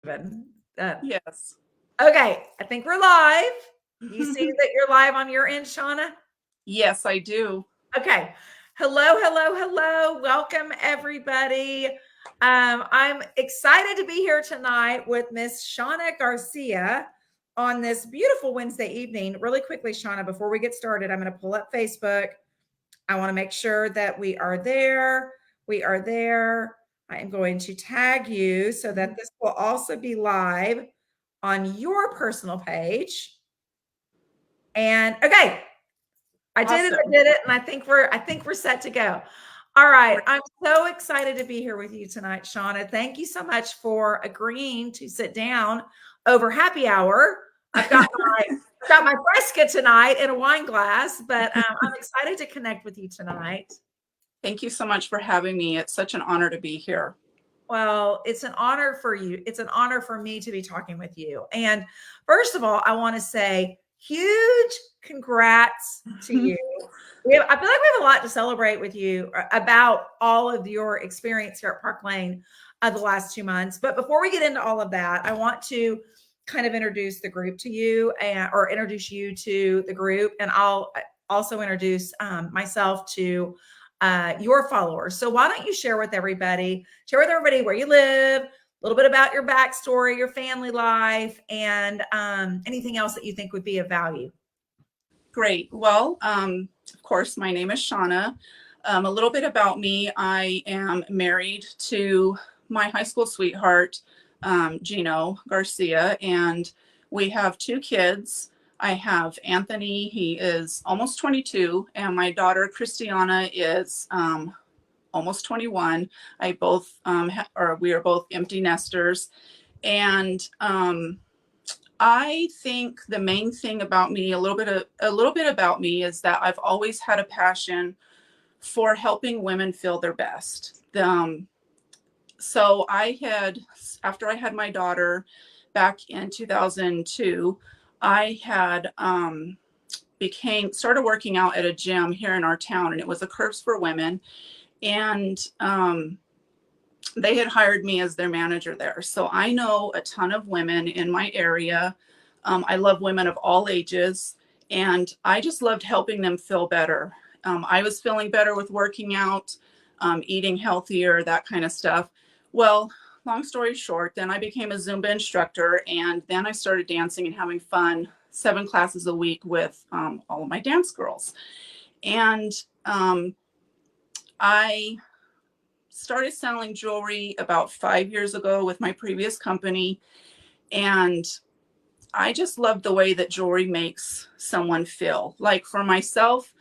Even. Yes. Okay, I think we're live. You see that you're live on your end, Shawna? Yes, I do. Okay. Hello, hello, hello. Welcome, everybody. I'm excited to be here tonight with Miss Shawna Garcia on this beautiful Wednesday evening. Really quickly, Shawna, before we get started, I'm going to pull up Facebook. I want to make sure that we are there. We are there. I am going to tag you so that this will also be live on your personal page. And okay, I did it. I Awesome. did it, and I think we're set to go. All right, I'm so excited to be here with you tonight, Shawna. Thank you so much for agreeing to sit down over happy hour. I've got my fresca tonight in a wine glass, but I'm excited to connect with you tonight. Thank you so much for having me. It's such an honor to be here. Well, it's an honor for you. It's an honor for me to be talking with you. And first of all, I want to say huge congrats to you. I feel like we have a lot to celebrate with you about all of your experience here at Park Lane the last 2 months. But before we get into all of that, I want to kind of introduce the group to you or introduce you to the group. And I'll also introduce myself to your followers. So why don't you share with everybody where you live, a little bit about your backstory, your family life, and anything else that you think would be of value. Great. Well, of course, my name is Shawna. A little bit about me. I am married to my high school sweetheart, Gino Garcia, and we have 2 kids. I have Anthony, he is almost 22, and my daughter Christiana is almost 21. I both we are both empty nesters, and I think the main thing about me, a little bit about me, is that I've always had a passion for helping women feel their best. So after I had my daughter back in 2002, I had started working out at a gym here in our town, and it was a Curves for Women, and they had hired me as their manager there. So I know a ton of women in my area. I love women of all ages, and I just loved helping them feel better. I was feeling better with working out, eating healthier, that kind of stuff. Well, long story short, then I became a Zumba instructor, and then I started dancing and having fun, 7 classes a week with all of my dance girls. And I started selling jewelry about 5 years ago with my previous company. And I just love the way that jewelry makes someone feel. Like for myself,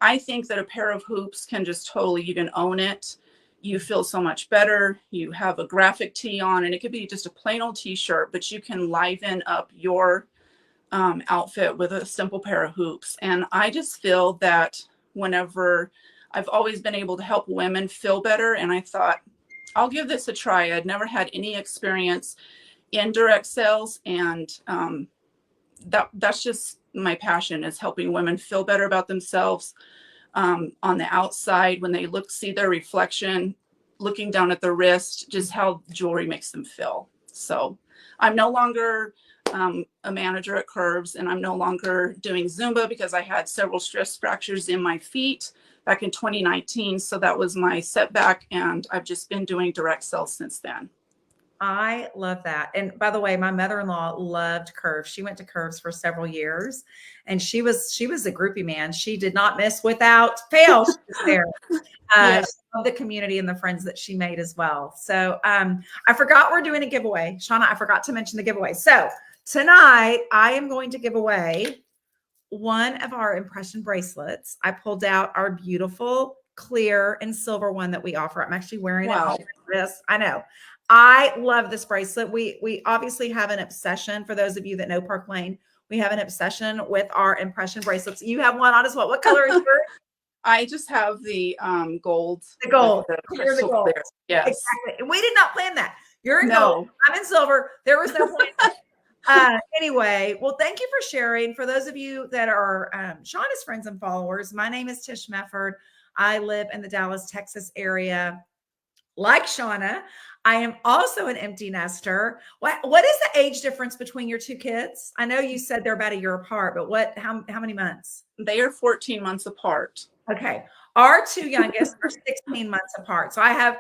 I think that a pair of hoops can just totally, you can own it. You feel so much better. You have a graphic tee on, and it could be just a plain old t-shirt, but you can liven up your outfit with a simple pair of hoops. And I just feel that whenever I've always been able to help women feel better, and I thought, I'll give this a try. I'd never had any experience in direct sales, and that's just my passion, is helping women feel better about themselves on the outside when they see their reflection, looking down at the wrist, just how jewelry makes them feel. So I'm no longer a manager at Curves, and I'm no longer doing Zumba because I had several stress fractures in my feet back in 2019. So that was my setback, and I've just been doing direct sales since then. I love that. And by the way, my mother-in-law loved Curves. She went to Curves for several years, and she was a groupie, man. She did not miss without fail. She was there. Yeah. She loved the community and the friends that she made as well. So I forgot we're doing a giveaway. Shawna, I forgot to mention the giveaway. So tonight I am going to give away one of our impression bracelets. I pulled out our beautiful clear and silver one that we offer. I'm actually wearing it on Wow. this. I know. I love this bracelet. We obviously have an obsession. For those of you that know Park Lane, we have an obsession with our impression bracelets. You have one on as well. What color is yours? I just have the gold The with gold. the Clear the crystal gold. clear. Yes. Exactly. And we did not plan that. You're in gold. No. I'm in silver. There was no plan. Anyway, well, thank you for sharing. For those of you that are Shawna's friends and followers, my name is Tish Mefford. I live in the Dallas, Texas area. like Shawna, I am also an empty nester. What is the age difference between your two kids? I know you said they're about a year apart, but how many months? They are 14 months apart. Okay. Our two youngest are 16 months apart. So I have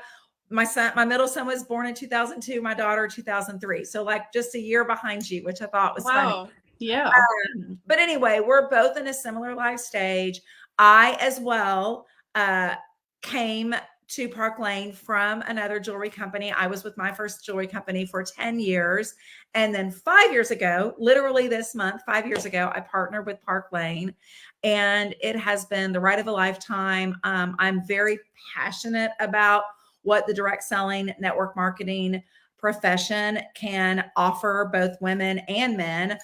my middle son was born in 2002, my daughter 2003. So like just a year behind you, which I thought was funny. Wow. Yeah. But anyway, we're both in a similar life stage. I as well came to Park Lane from another jewelry company. I was with my first jewelry company for 10 years. And then 5 years ago, literally this month, 5 years ago, I partnered with Park Lane. And it has been the ride of a lifetime. I'm very passionate about what the direct selling network marketing profession can offer both women and men.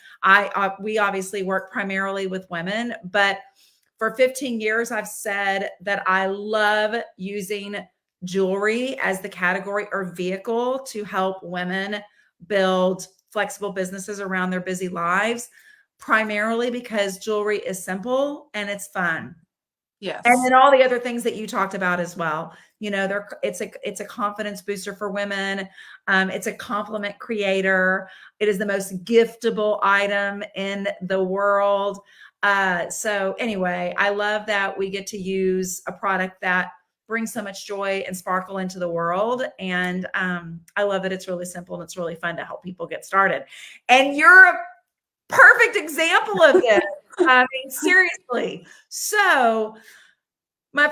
We obviously work primarily with women, but for 15 years, I've said that I love using jewelry as the category or vehicle to help women build flexible businesses around their busy lives, primarily because jewelry is simple and it's fun. Yes. And then all the other things that you talked about as well. It's a confidence booster for women. It's a compliment creator. It is the most giftable item in the world. So anyway, I love that we get to use a product that brings so much joy and sparkle into the world. And I love that it's really simple and it's really fun to help people get started. And you're a perfect example of this. I mean, seriously. So my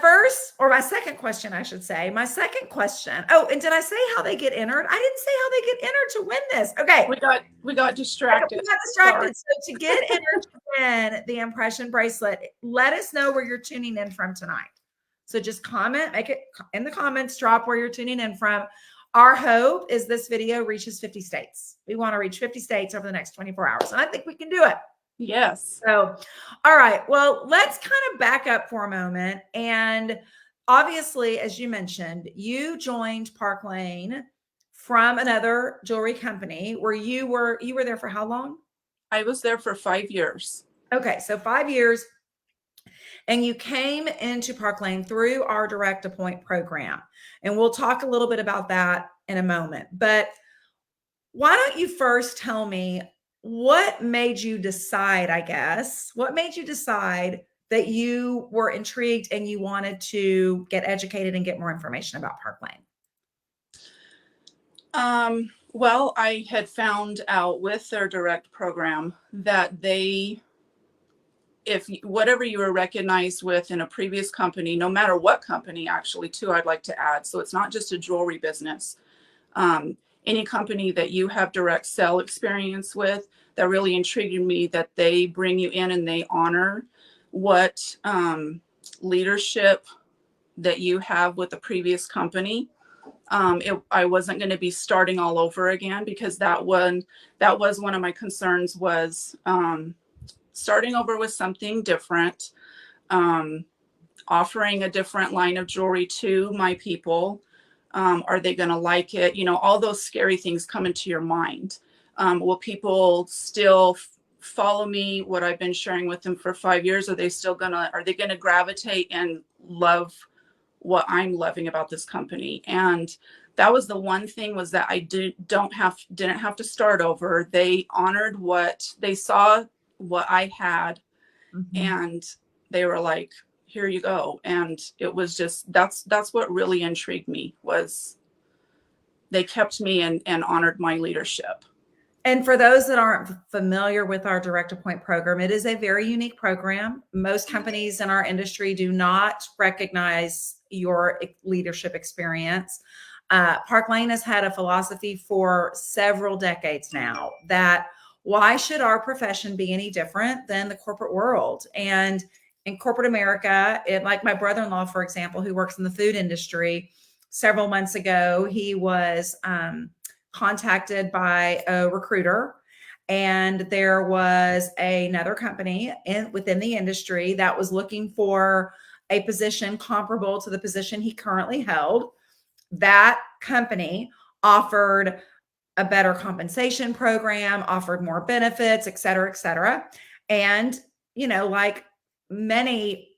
second question, I should say. My second question. Oh, and did I say how they get entered? I didn't say how they get entered to win this. Okay. We got distracted. Sorry. So to get entered to win the impression bracelet, let us know where you're tuning in from tonight. So just comment, make it in the comments, drop where you're tuning in from. Our hope is this video reaches 50 states. We want to reach 50 states over the next 24 hours. And I think we can do it. Yes. So, all right. Well, let's kind of back up for a moment. And obviously, as you mentioned, you joined Park Lane from another jewelry company where you were there for how long? I was there for 5 years. Okay. So 5 years. And you came into Park Lane through our direct appoint program. And we'll talk a little bit about that in a moment. But why don't you first tell me what made you decide, what made you decide that you were intrigued and you wanted to get educated and get more information about Park Lane? Well, I had found out with their direct program that if whatever you were recognized with in a previous company, no matter what company actually too, I'd like to add. So it's not just a jewelry business. Any company that you have direct sell experience with, that really intrigued me, that they bring you in and they honor what leadership that you have with the previous company. I wasn't going to be starting all over again, because that was one of my concerns, was starting over with something different, offering a different line of jewelry to my people. Are they going to like it? All those scary things come into your mind. Will people still follow me, what I've been sharing with them for 5 years? Are they going to gravitate and love what I'm loving about this company? And that was the one thing, was that I didn't have to start over. They honored they saw what I had, and they were like, here you go. And it was just, that's what really intrigued me, was they kept me and honored my leadership. And for those that aren't familiar with our direct appoint program, it is a very unique program. Most companies in our industry do not recognize your leadership experience. Park Lane has had a philosophy for several decades now that why should our profession be any different than the corporate world? And in corporate America, like my brother-in-law, for example, who works in the food industry, several months ago, he was contacted by a recruiter, and there was another company within the industry that was looking for a position comparable to the position he currently held. That company offered a better compensation program, offered more benefits, et cetera, et cetera. And, like many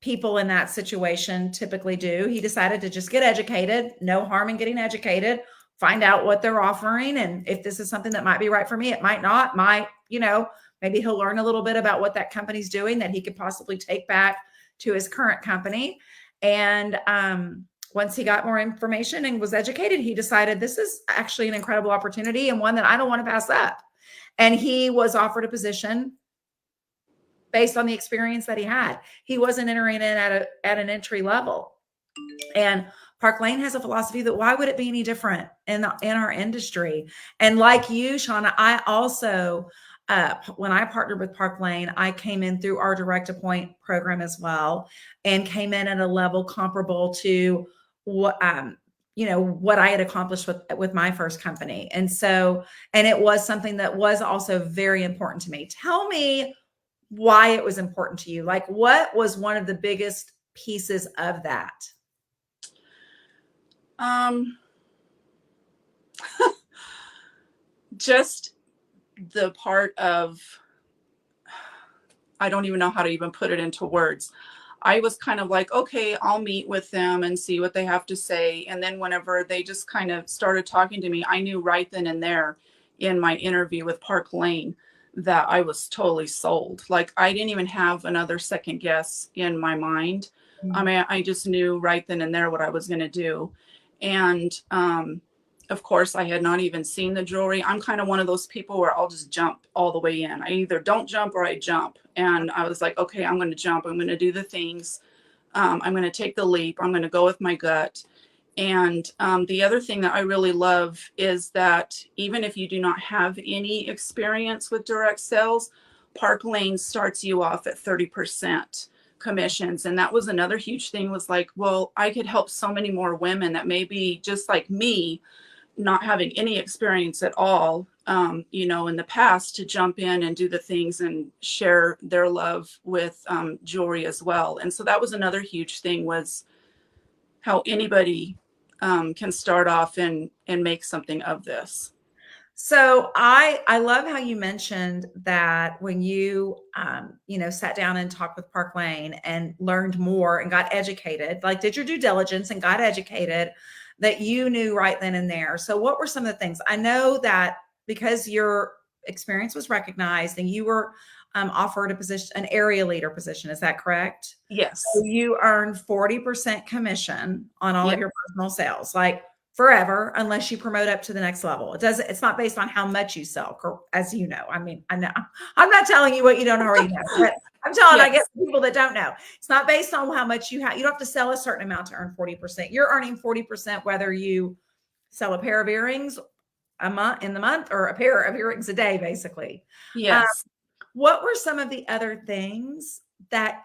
people in that situation typically do. He decided to just get educated. No harm in getting educated, find out what they're offering. And if this is something that might be right for me, it might not, maybe he'll learn a little bit about what that company's doing that he could possibly take back to his current company. And once he got more information and was educated, he decided this is actually an incredible opportunity and one that I don't want to pass up. And he was offered a position based on the experience that he had. He wasn't entering in at an entry level. And Park Lane has a philosophy that why would it be any different in our industry? And like you, Shawna, I also, when I partnered with Park Lane, I came in through our direct appoint program as well, and came in at a level comparable to what what I had accomplished with my first company. And it was something that was also very important to me. Tell me why it was important to you. Like, what was one of the biggest pieces of that? Just the part of, I don't even know how to even put it into words. I was kind of like, okay, I'll meet with them and see what they have to say. And then whenever they just kind of started talking to me, I knew right then and there in my interview with Park Lane that I was totally sold. Like, I didn't even have another second guess in my mind. I mean, I just knew right then and there what I was going to do. And of course, I had not even seen the jewelry. I'm kind of one of those people where I'll just jump all the way in. I either don't jump or I jump. And I was like, okay, I'm going to jump. I'm going to do the things. I'm going to take the leap. I'm going to go with my gut. And the other thing that I really love is that even if you do not have any experience with direct sales, Park Lane starts you off at 30% commissions. And that was another huge thing, was like, well, I could help so many more women that may be just like me, not having any experience at all, in the past, to jump in and do the things and share their love with jewelry as well. And so that was another huge thing, was how anybody can start off and make something of this. So I love how you mentioned that when you sat down and talked with Park Lane and learned more and got educated, like did your due diligence and got educated, that you knew right then and there. So what were some of the things? I know that because your experience was recognized and you were offered a position, an area leader position, is that correct? Yes. So you earned 40% commission on all Yep. of your personal sales, like forever, unless you promote up to the next level. It's not based on how much you sell, as you know. I mean, I know I'm not telling you what you don't already know, but I'm telling, Yes. I guess, people that don't know. It's not based on how much you have. You don't have to sell a certain amount to earn 40%. You're earning 40% whether you sell a pair of earrings a month in the month or a pair of earrings a day, basically. Yes. What were some of the other things that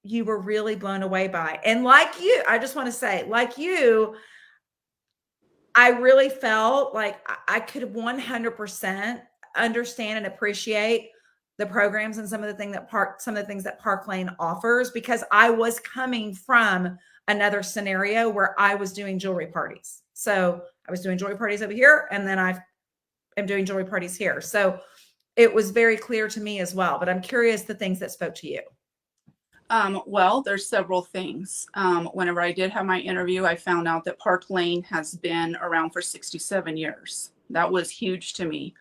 you were really blown away by? And like you, I just want to say, like you, I really felt like I could 100% understand and appreciate the programs and some of the things that Park Lane offers, because I was coming from another scenario where I was doing jewelry parties. So I was doing jewelry parties over here, and then I am doing jewelry parties here. So it was very clear to me as well, but I'm curious the things that spoke to you. Well, there's several things. Whenever I did have my interview, I found out that Park Lane has been around for 67 years. That was huge to me.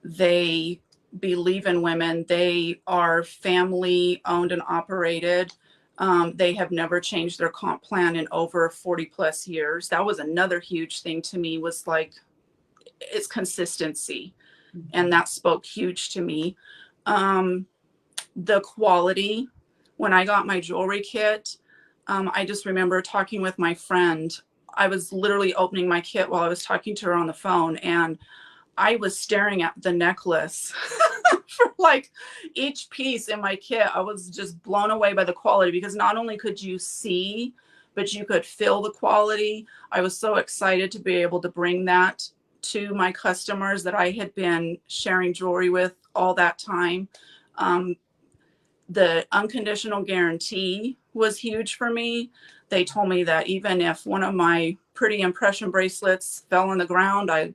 They believe in women. They are family owned and operated. They have never changed their comp plan in over 40 plus years. That was another huge thing to me, was like, it's consistency. And that spoke huge to me. The quality, when I got my jewelry kit, I just remember talking with my friend. I was literally opening my kit while I was talking to her on the phone, and I was staring at the necklace for like each piece in my kit. I was just blown away by the quality, because not only could you see, but you could feel the quality. I was so excited to be able to bring that to my customers that I had been sharing jewelry with all that time. The unconditional guarantee was huge for me. They told me that even if one of my pretty impression bracelets fell on the ground, I,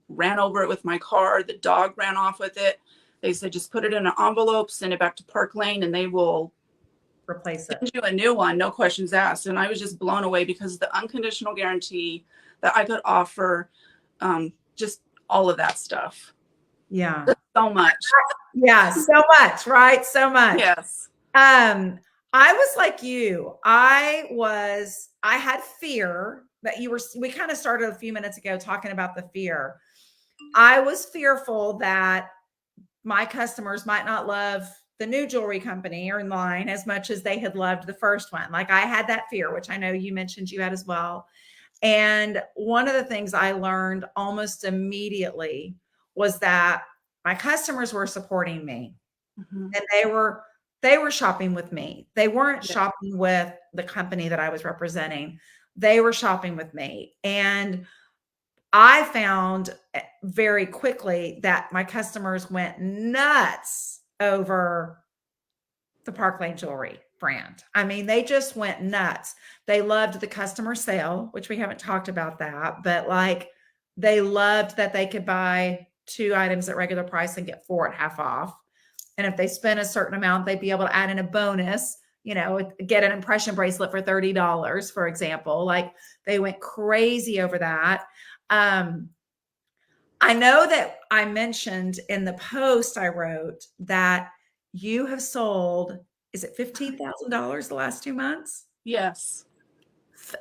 ran over it with my car, the dog ran off with it. They said, just put it in an envelope, send it back to Park Lane, and they will replace it. send you a new one, no questions asked. And I was just blown away because of the unconditional guarantee that I could offer, just all of that stuff. Yeah. So much. Yeah, so much, right? So much. Yes. I was like you. I had fear that we kind of started a few minutes ago talking about the fear. I was fearful that my customers might not love the new jewelry company or line as much as they had loved the first one. Like I had that fear, which I know you mentioned you had as well. And one of the things I learned almost immediately was that my customers were supporting me, Mm-hmm. and they were shopping with me. They weren't Yeah. shopping with the company that I was representing. They were shopping with me. And I found very quickly that my customers went nuts over the Park Lane Jewelry brand. I mean, they just went nuts. They loved the customer sale, which we haven't talked about that, but like they loved that they could buy 2 items at regular price and get 4 at half off. And if they spent a certain amount, they'd be able to add in a bonus, get an impression bracelet for $30, for example. Like they went crazy over that. I know that I mentioned in the post I wrote that you have sold, is it $15,000 the last 2 months? Yes.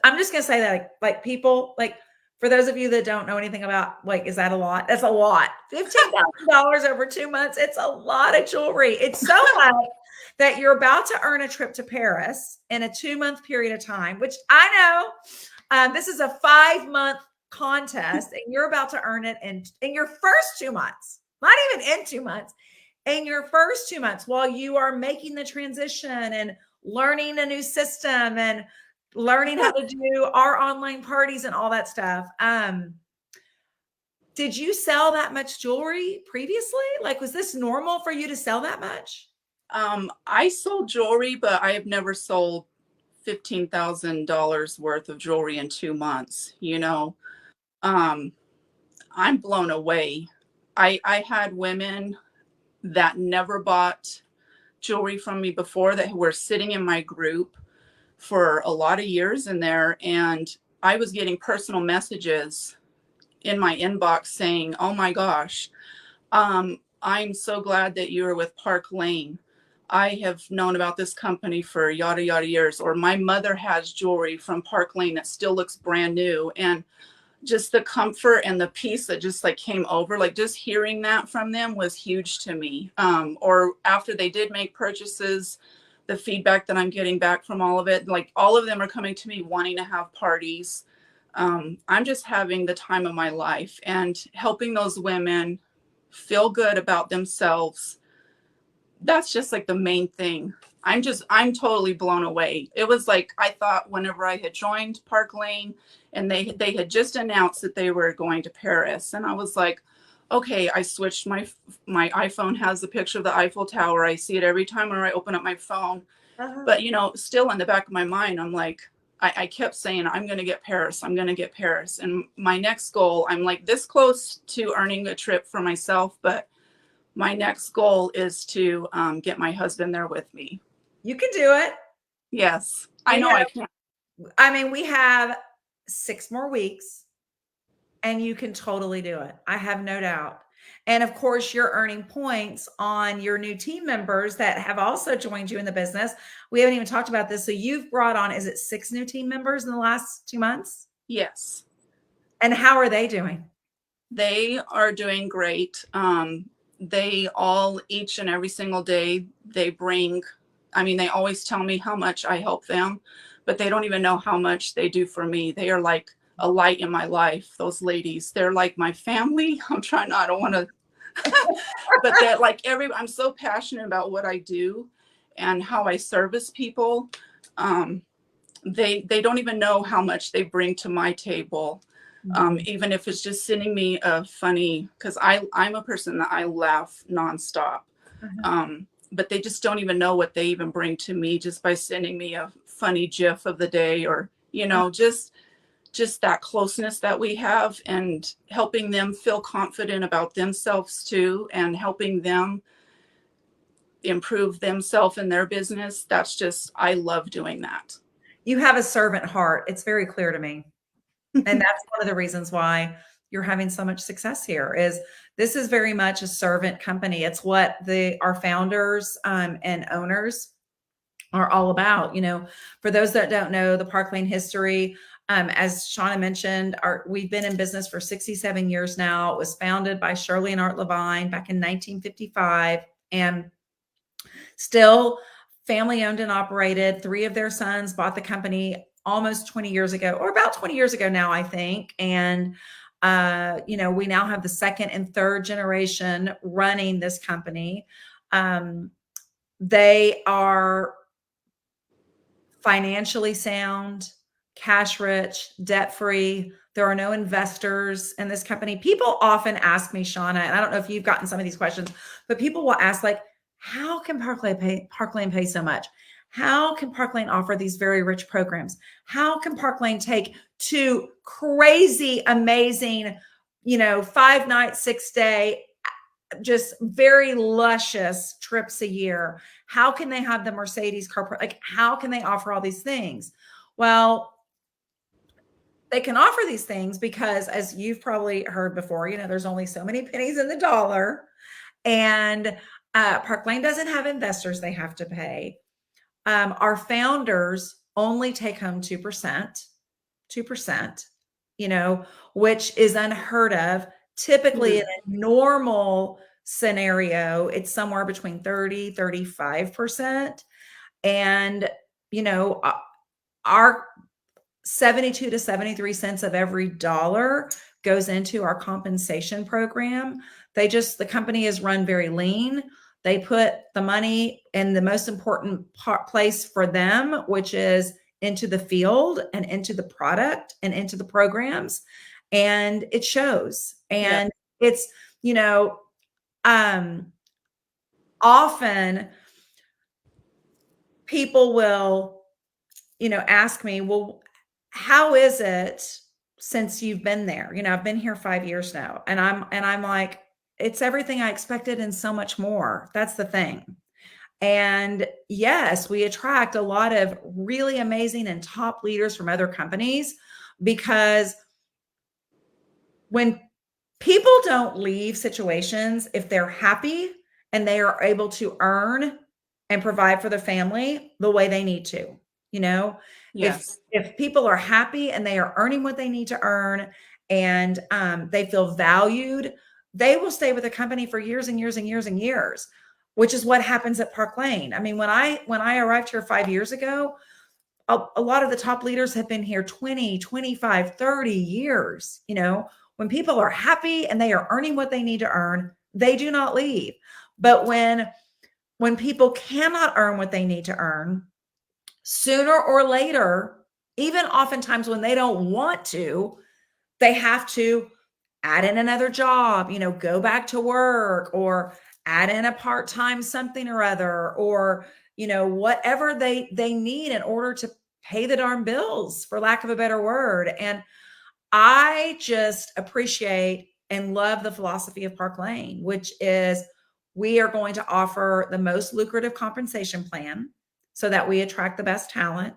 I'm just going to say that like people, like for those of you that don't know anything about, like, is that a lot? That's a lot. $15,000 over 2 months. It's a lot of jewelry. It's so much that you're about to earn a trip to Paris in a 2-month period of time, which I know this is a 5-month contest and you're about to earn it in your first 2 months, not even in 2 months, in your first 2 months while you are making the transition and learning a new system and learning how to do our online parties and all that stuff. Did you sell that much jewelry previously? Like, was this normal for you to sell that much? I sold jewelry, but I have never sold $15,000 worth of jewelry in 2 months. I'm blown away. I had women that never bought jewelry from me before that were sitting in my group for a lot of years in there. And I was getting personal messages in my inbox saying, oh my gosh, I'm so glad that you are with Park Lane. I have known about this company for yada, yada years. Or my mother has jewelry from Park Lane that still looks brand new. And just the comfort and the peace that just like came over, like just hearing that from them was huge to me. Or after they did make purchases, the feedback that I'm getting back from all of it, like all of them are coming to me wanting to have parties. I'm just having the time of my life and helping those women feel good about themselves. That's just like the main thing. I'm totally blown away. It was like, I thought whenever I had joined Park Lane and they had just announced that they were going to Paris. And I was like, okay, I switched my iPhone has the picture of the Eiffel Tower. I see it every time when I open up my phone. Uh-huh. But, still in the back of my mind, I'm like, I kept saying, I'm going to get Paris. I'm going to get Paris. And my next goal, I'm like this close to earning a trip for myself. But my next goal is to get my husband there with me. You can do it. Yes, I know I can. I mean, we have 6 more weeks and you can totally do it. I have no doubt. And of course, you're earning points on your new team members that have also joined you in the business. We haven't even talked about this. So you've brought on, is it 6 new team members in the last 2 months? Yes. And how are they doing? They are doing great. They all, each and every single day, they always tell me how much I help them, but they don't even know how much they do for me. They are like a light in my life. Those ladies, they're like my family. I don't want to, but they're like I'm so passionate about what I do and how I service people. They don't even know how much they bring to my table. Even if it's just sending me a funny, because I'm a person that I laugh nonstop. But they just don't even know what they even bring to me just by sending me a funny GIF of the day, or, just that closeness that we have, and helping them feel confident about themselves too, and helping them. improve themselves in their business. That's just, I love doing that. You have a servant heart. It's very clear to me. And that's one of the reasons why you're having so much success here is this is very much a servant company. It's what our founders and owners are all about. You know, for those that don't know the Park Lane history, as Shawna mentioned, we've been in business for 67 years now. It was founded by Shirley and Art Levine back in 1955, and still family owned and operated. 3 of their sons bought the company almost 20 years ago, or about 20 years ago now, I think. And you know, we now have the 2nd and 3rd generation running this company. They are financially sound, cash rich, debt free. There are no investors in this company. People often ask me, Shawna, and I don't know if you've gotten some of these questions, but people will ask, like, how can Park Lane pay so much? How can Park Lane offer these very rich programs? How can Park Lane take 2 crazy, amazing, you know, 5-night, 6-day, just very luscious trips a year? How can they have the Mercedes car? Like, how can they offer all these things? Well, they can offer these things because, as you've probably heard before, you know, there's only so many pennies in the dollar. And Park Lane doesn't have investors they have to pay. Our founders only take home 2%, you know, which is unheard of. Typically, in a normal scenario, it's somewhere between 30-35%. And, you know, our 72 to 73 cents of every dollar goes into our compensation program. The company is run very lean. They put the money in the most important place for them, which is into the field and into the product and into the programs. And it shows. And it's, you know, often people will, you know, ask me, well, how is it since you've been there? You know, I've been here 5 years now, and I'm like, it's everything I expected and so much more. That's the thing. And yes, we attract a lot of really amazing and top leaders from other companies, because when people don't leave situations, if they're happy and they are able to earn and provide for their family the way they need to, you know, Yes. if people are happy and they are earning what they need to earn, and they feel valued, they will stay with the company for years and years and years and years, which is what happens at Park Lane. I mean, when I arrived here 5 years ago, a lot of the top leaders have been here 20, 25, 30 years. You know, when people are happy and they are earning what they need to earn, they do not leave. But when people cannot earn what they need to earn, sooner or later, even oftentimes when they don't want to, they have to add in another job, you know, go back to work, or add in a part-time something or other, or, you know, whatever they need in order to pay the darn bills, for lack of a better word. And I just appreciate and love the philosophy of Park Lane, which is, we are going to offer the most lucrative compensation plan so that we attract the best talent.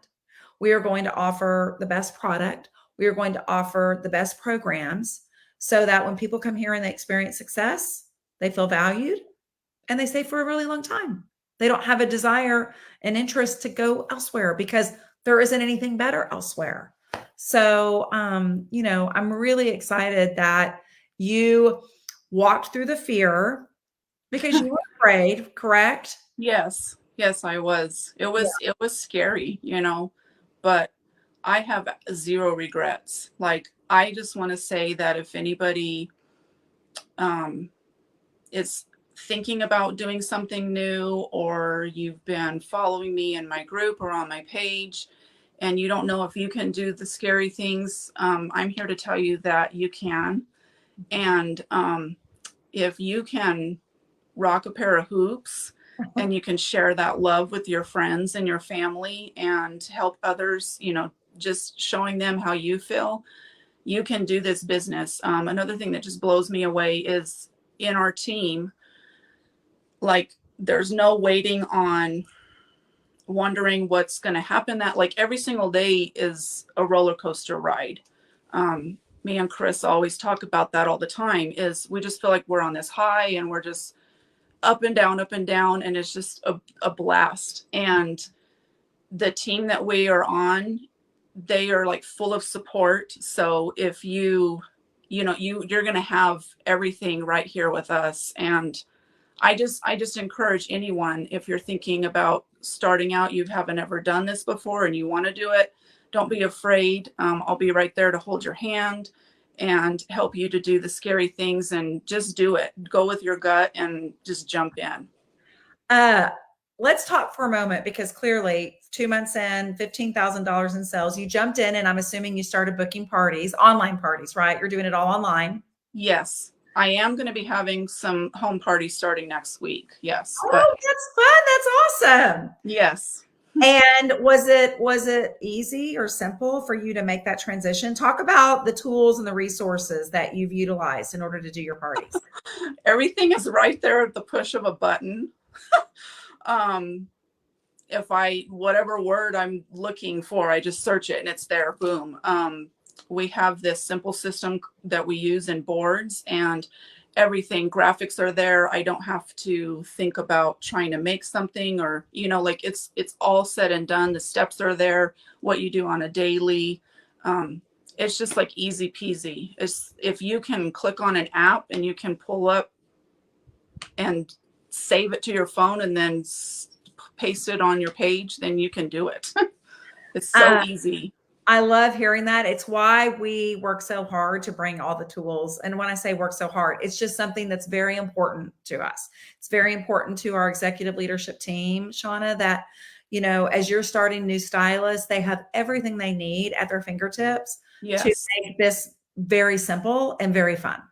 We are going to offer the best product. We are going to offer the best programs so that when people come here and they experience success, they feel valued and they stay for a really long time. They don't have a desire and interest to go elsewhere because there isn't anything better elsewhere. So, you know, I'm really excited that you walked through the fear because you were afraid, correct? Yes. Yes, I was. It was scary, you know, but I have 0 regrets. Like, I just want to say that if anybody is thinking about doing something new, or you've been following me in my group or on my page, and you don't know if you can do the scary things, I'm here to tell you that you can. And if you can rock a pair of hoops and you can share that love with your friends and your family and help others, you know, just showing them how you feel, you can do this business. Another thing that just blows me away is, in our team, like, there's no waiting on wondering what's going to happen. That like every single day is a roller coaster ride. Me and Chris always talk about that all the time, is we just feel like we're on this high and we're just up and down, and it's just a blast. And the team that we are on, they are like full of support. So if you're going to have everything right here with us. And I just encourage anyone, if you're thinking about starting out, you haven't ever done this before and you want to do it, don't be afraid. I'll be right there to hold your hand and help you to do the scary things, and just do it. Go with your gut and just jump in. Let's talk for a moment, because clearly 2 months in, $15,000 in sales, you jumped in, and I'm assuming you started booking parties, online parties, right? You're doing it all online. Yes, I am going to be having some home parties starting next week. Yes, Oh, but that's fun. That's awesome. yes. And was it easy or simple for you to make that transition? Talk about the tools and the resources that you've utilized in order to do your parties. Everything is right there at the push of a button. If whatever word I'm looking for, I just search it and it's there. Boom. We have this simple system that we use in boards, and everything, graphics are there. I don't have to think about trying to make something, or, like it's all said and done. The steps are there, what you do on a daily. It's just like easy peasy. If you can click on an app and you can pull up and save it to your phone and then paste it on your page, then you can do it. It's so easy. I love hearing that. It's why we work so hard to bring all the tools. And when I say work so hard, it's just something that's very important to us. It's very important to our executive leadership team, Shawna, that, as you're starting new stylists, they have everything they need at their fingertips to make this very simple and very fun.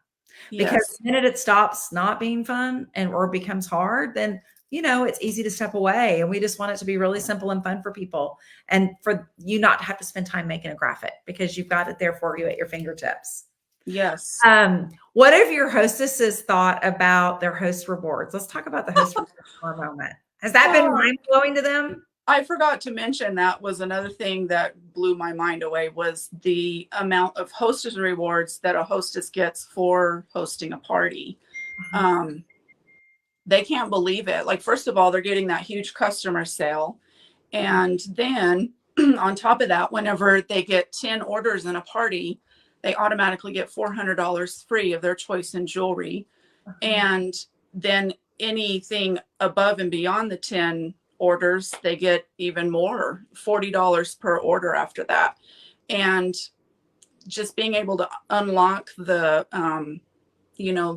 Because Yes. the minute it stops not being fun or becomes hard, then it's easy to step away. And we just want it to be really simple and fun for people, and for you not to have to spend time making a graphic, because you've got it there for you at your fingertips. Yes. What have your hostesses thought about their host rewards? Let's talk about the host rewards for a moment. Has that been mind blowing to them? I forgot to mention, that was another thing that blew my mind away, was the amount of hostess rewards that a hostess gets for hosting a party. They can't believe it. Like, first of all, they're getting that huge customer sale. And then on top of that, whenever they get 10 orders in a party, they automatically get $400 free of their choice in jewelry. And then anything above and beyond the 10 orders, they get even more, $40 per order after that. And just being able to unlock the,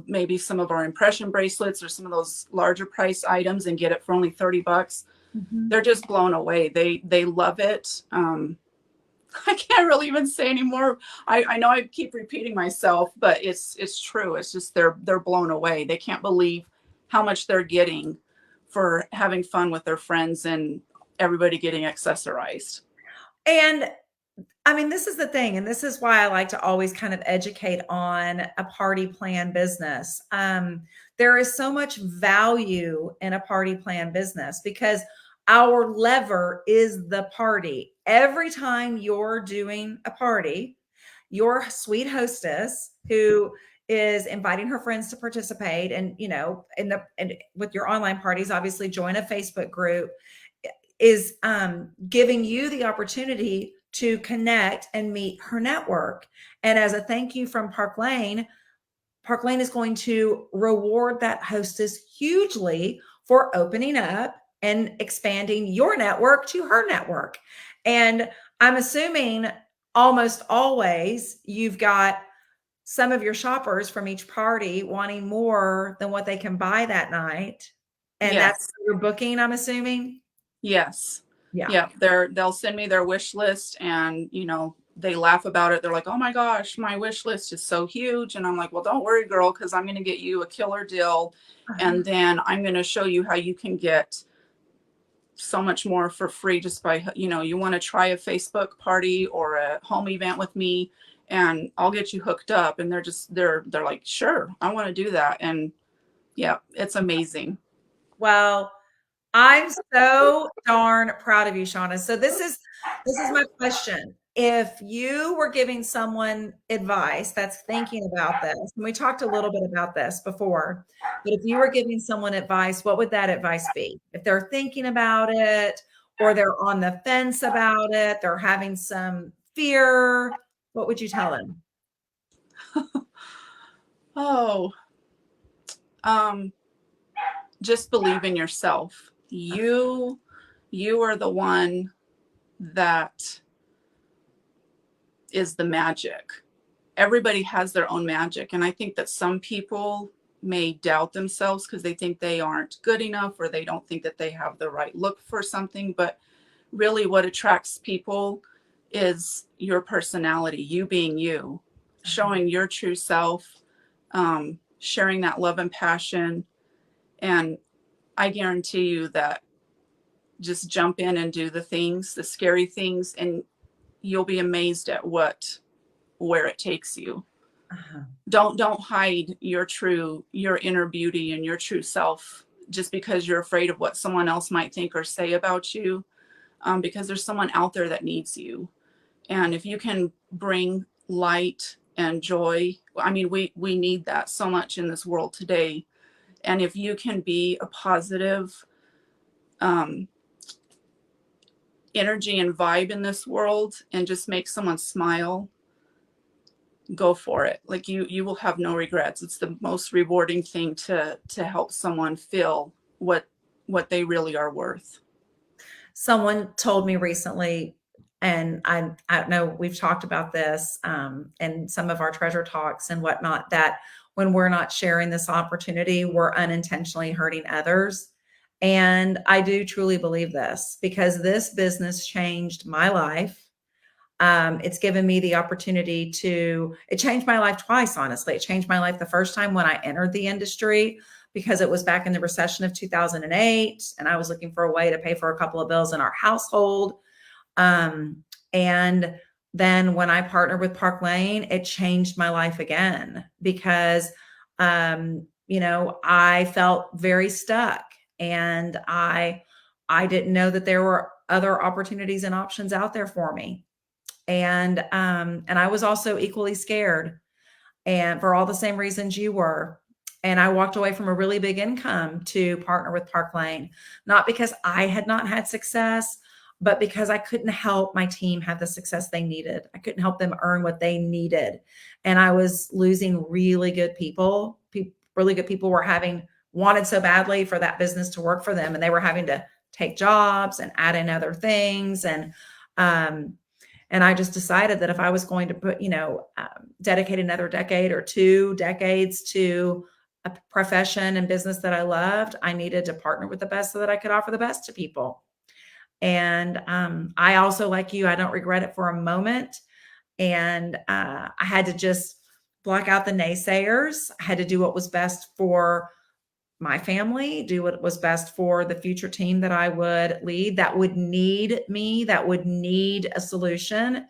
maybe some of our impression bracelets or some of those larger price items and get it for only $30. They're just blown away. They love it. I can't really even say anymore. I know I keep repeating myself, but it's true. It's just they're blown away. They can't believe how much they're getting for having fun with their friends and everybody getting accessorized. And I mean, this is the thing, and this is why I like to always kind of educate on a party plan business. There is so much value in a party plan business, because our lever is the party. Every time you're doing a party, your sweet hostess, who is inviting her friends to participate, and and with your online parties, obviously join a Facebook group, is giving you the opportunity to connect and meet her network. And as a thank you from Park Lane is going to reward that hostess hugely for opening up and expanding your network to her network. And I'm assuming almost always you've got some of your shoppers from each party wanting more than what they can buy that night. And that's your booking, I'm assuming. Yes. Yeah. They'll send me their wish list, and they laugh about it. They're like, "Oh my gosh, my wish list is so huge." And I'm like, "Well, don't worry, girl, because I'm going to get you a killer deal. And then I'm going to show you how you can get so much more for free just by, you want to try a Facebook party or a home event with me, and I'll get you hooked up." And they're like, "Sure, I want to do that." And yeah, it's amazing. Well, I'm so darn proud of you, Shawna. So this is my question. If you were giving someone advice that's thinking about this, and we talked a little bit about this before, but if you were giving someone advice, what would that advice be? If they're thinking about it or they're on the fence about it, they're having some fear, what would you tell them? Oh, um, just believe in yourself. You are the one that is the magic. Everybody has their own magic. And I think that some people may doubt themselves because they think they aren't good enough or they don't think that they have the right look for something. But really, what attracts people is your personality, you being you, showing your true self, sharing that love and passion. And I guarantee you that just jump in and do the things, the scary things, and you'll be amazed at where it takes you. Uh-huh. Don't hide your inner beauty and your true self just because you're afraid of what someone else might think or say about you, because there's someone out there that needs you. And if you can bring light and joy, I mean, we need that so much in this world today. And if you can be a positive um, energy and vibe in this world and just make someone smile, go for it. Like you will have no regrets. It's the most rewarding thing to help someone feel what they really are worth. Someone told me recently, and I know we've talked about this in some of our treasure talks and whatnot, that when we're not sharing this opportunity, we're unintentionally hurting others. And I do truly believe this because this business changed my life. It's given me the opportunity it changed my life twice, honestly. It changed my life the first time when I entered the industry because it was back in the recession of 2008 and I was looking for a way to pay for a couple of bills in our household. And then when I partnered with Park Lane, it changed my life again because, I felt very stuck and I didn't know that there were other opportunities and options out there for me. And I was also equally scared and for all the same reasons you were. And I walked away from a really big income to partner with Park Lane, not because I had not had success, but because I couldn't help my team have the success they needed. I couldn't help them earn what they needed. And I was losing really good people. Really good people wanted so badly for that business to work for them. And they were having to take jobs and add in other things. And I just decided that if I was going to dedicate another decade or 2 decades to a profession and business that I loved, I needed to partner with the best so that I could offer the best to people. And I also, like you, I don't regret it for a moment. And I had to just block out the naysayers. I had to do what was best for my family, do what was best for the future team that I would lead that would need me, that would need a solution.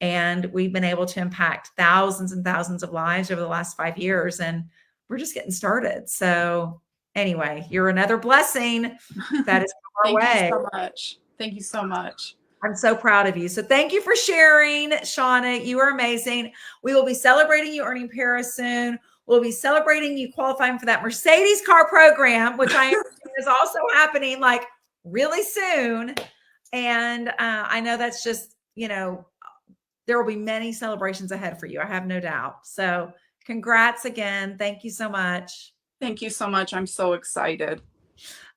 And we've been able to impact thousands and thousands of lives over the last 5 years. And we're just getting started. So anyway, you're another blessing that is our Thank you way. so much. Thank you so much. I'm so proud of you. So thank you for sharing, Shawna. You are amazing. We will be celebrating you earning Paris soon. We'll be celebrating you qualifying for that Mercedes car program, which I understand is also happening like really soon. And I know that's just, there will be many celebrations ahead for you. I have no doubt. So congrats again. Thank you so much. Thank you so much. I'm so excited.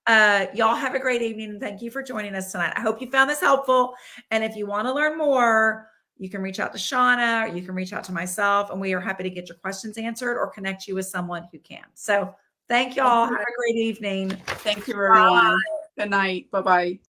Y'all have a great evening and thank you for joining us tonight. I hope you found this helpful. And if you want to learn more, you can reach out to Shawna, or you can reach out to myself, and we are happy to get your questions answered or connect you with someone who can. So thank y'all. Have a great evening. Thank you, everyone. Good night. Bye-bye.